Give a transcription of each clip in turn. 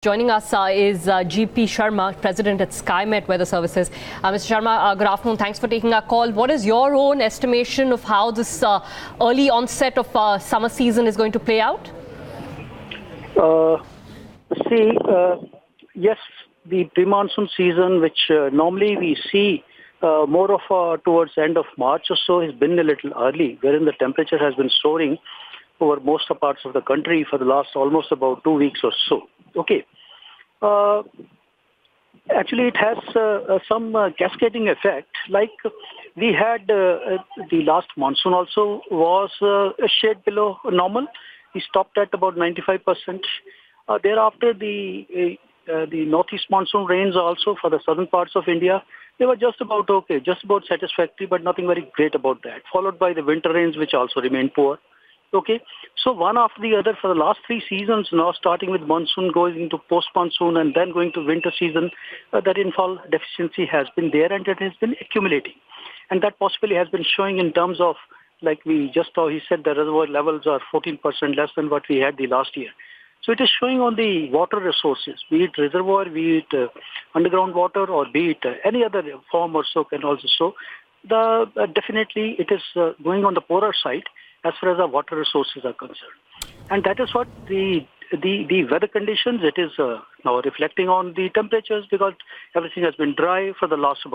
Joining us is GP Sharma, President at Skymet Weather Services. Mr. Sharma, good afternoon. Thanks for taking our call. What is your own estimation of how this early onset of summer season is going to play out? Yes, the pre-monsoon season, which normally we see more of towards the end of March or so, has been a little early, wherein the temperature has been soaring over most of parts of the country for the last almost about 2 weeks or so. Okay. Actually, it has some cascading effect. Like we had the last monsoon also was a shade below normal. We stopped at about 95%. Thereafter, the northeast monsoon rains also for the southern parts of India, they were just about okay, just about satisfactory, but nothing very great about that. Followed by the winter rains, which also remained poor. Okay, so one after the other for the last 3 seasons now, starting with monsoon, going into post-monsoon and then going to winter season, that rainfall deficiency has been there and it has been accumulating. And that possibly has been showing in terms of, like we just saw, he said the reservoir levels are 14% less than what we had the last year. So it is showing on the water resources, be it reservoir, be it underground water, or be it any other form or so can also show. Definitely it is going on the poorer side as far as our water resources are concerned. And that is what the weather conditions, it is now reflecting on the temperatures, because everything has been dry for the last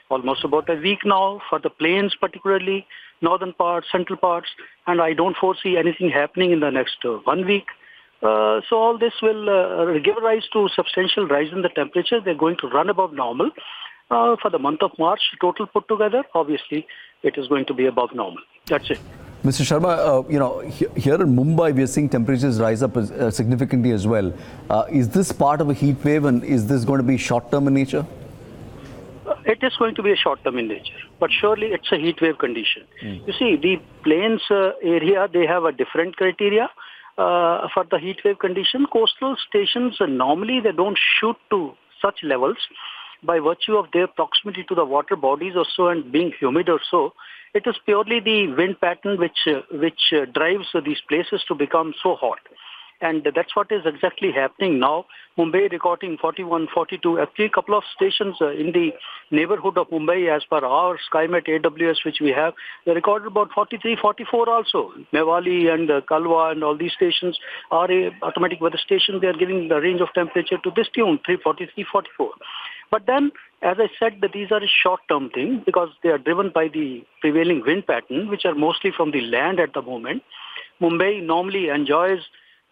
almost about a week now, for the plains particularly, northern parts, central parts, and I don't foresee anything happening in the next 1 week. So all this will give rise to substantial rise in the temperature. They're going to run above normal. For the month of March, total put together, obviously, it is going to be above normal. That's it. Mr. Sharma, here in Mumbai, we are seeing temperatures rise up significantly as well. Is this part of a heat wave, and is this going to be short-term in nature? It is going to be a short-term in nature, but surely it's a heat wave condition. You see, the plains area, they have a different criteria for the heat wave condition. Coastal stations, normally they don't shoot to such levels by virtue of their proximity to the water bodies or so and being humid or so. It is purely the wind pattern which drives these places to become so hot. And that's what is exactly happening now. Mumbai recording 41, 42. Actually, a couple of stations in the neighborhood of Mumbai, as per our Skymet AWS, which we have, they recorded about 43, 44 also. Mewali and Kalwa and all these stations are automatic weather stations. They are giving the range of temperature to this tune, 43, 44. But then, as I said, that these are a short-term thing because they are driven by the prevailing wind pattern, which are mostly from the land at the moment. Mumbai normally enjoys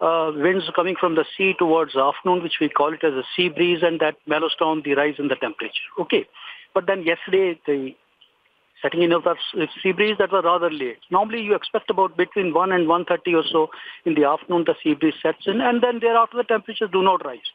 winds coming from the sea towards afternoon, which we call it as a sea breeze, and that mellows down the rise in the temperature. Okay. But then yesterday, the setting in of the sea breeze, that was rather late. Normally, you expect about between 1 and 1:30 or so in the afternoon, the sea breeze sets in, and then thereafter the temperatures do not rise.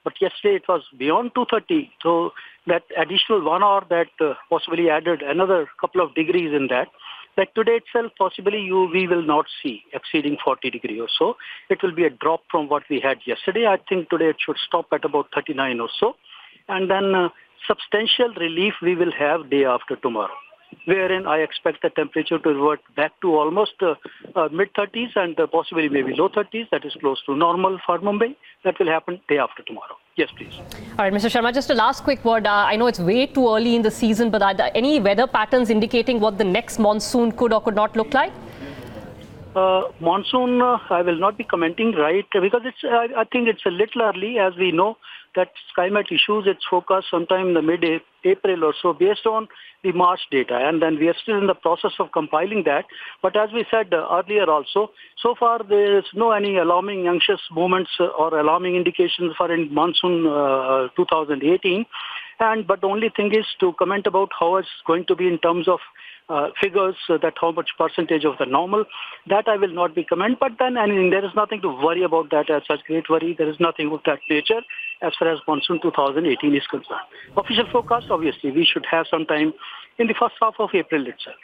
But yesterday it was beyond 2:30, so that additional 1 hour that possibly added another couple of degrees in that. Like today itself, possibly we will not see exceeding 40 degrees or so. It will be a drop from what we had yesterday. I think today it should stop at about 39 or so. And then substantial relief we will have day after tomorrow, wherein I expect the temperature to revert back to almost mid-30s and possibly maybe low 30s. That is close to normal for Mumbai. That will happen day after tomorrow. Yes, please. All right, Mr. Sharma, just a last quick word. I know it's way too early in the season, but are there any weather patterns indicating what the next monsoon could or could not look like? Monsoon, I will not be commenting, right, because I think it's a little early. As we know that Skymet issues its forecast sometime in the mid-April or so based on the March data, and then we are still in the process of compiling that. But as we said earlier also, so far there is no any alarming anxious movements or alarming indications for in monsoon 2018. But the only thing is to comment about how it's going to be in terms of figures, that how much percentage of the normal, that I will not be comment. But then there is nothing to worry about that as such great worry. There is nothing of that nature as far as monsoon 2018 is concerned. Official forecast, obviously, we should have sometime in the first half of April itself.